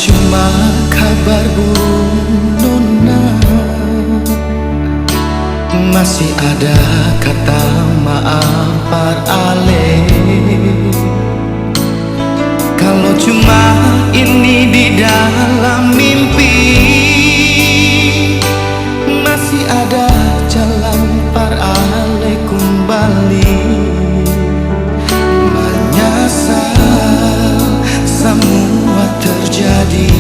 Percuma kabar burung nona, masih ada kata maaf par ale. Kalau cuma ini di dalam mimpi, masih ada jalan par ale kembali. Menyesal semua terjadi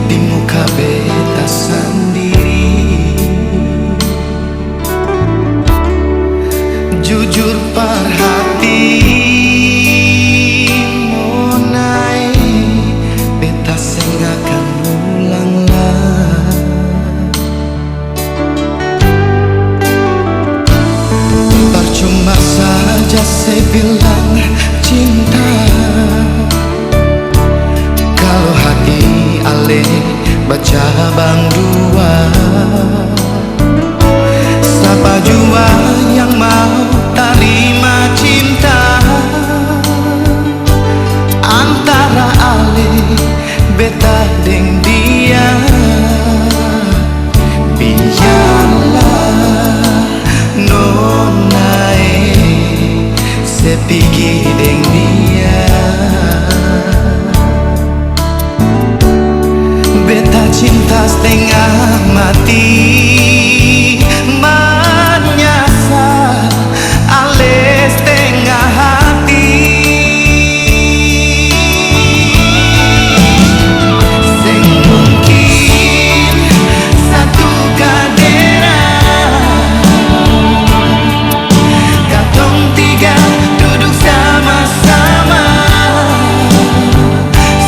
di muka beta sendiri. Jujur par hati monai, beta seng akan ulang lah. Percuma saja saya bilang cinta, kalau hati ale bercabang dua. Siapa jua yang mau terima cinta antara ale beta deng dia. Biarlah nonai sepigi deng dia. Beta cinta setengah mati, menyesal ale setengah hati. Seng mungkin satu kadera katong tiga duduk sama-sama.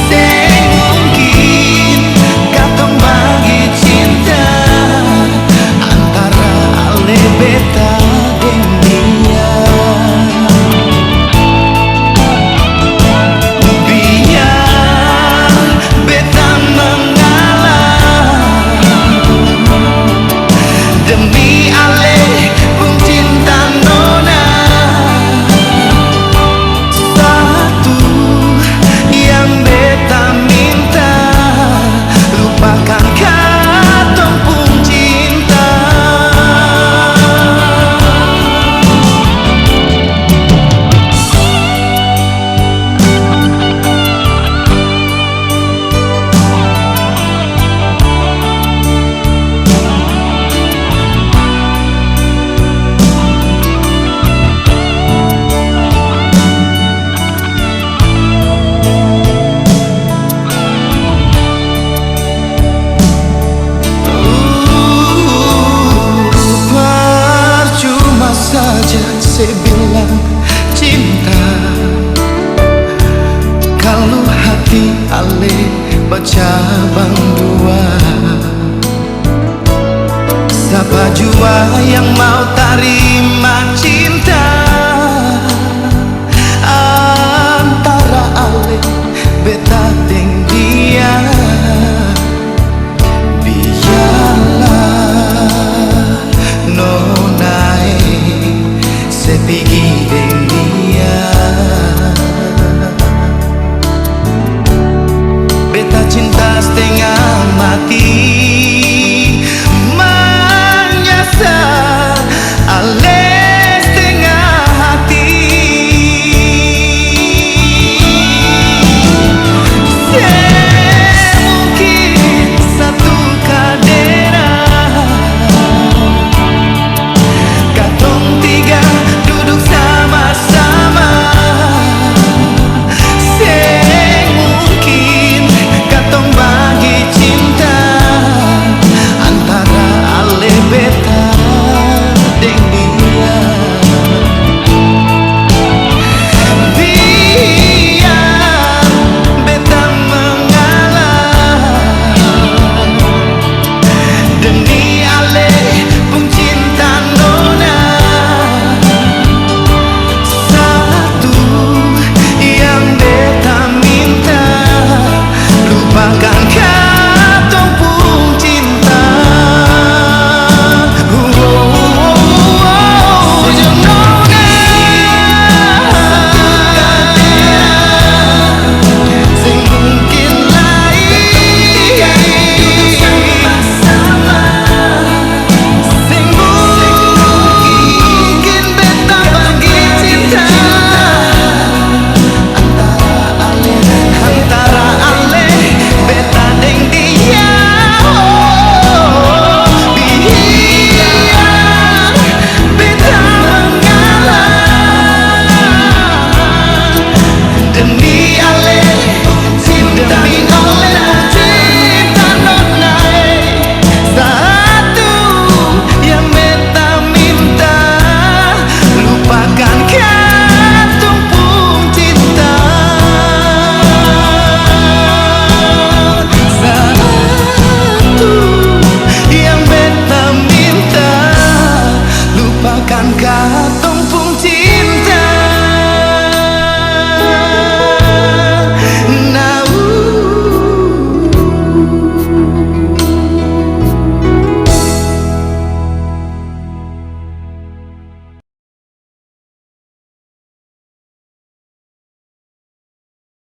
Seng mungkin katong bagi cinta antara ale beta deng dia. Biar beta mengalah demi ale pun cinta nona. Satu yang beta minta, lupakan katong pun cinta. Percuma saja saya bilang cinta, kalau hati ale bercabang dua. Siapa jua yang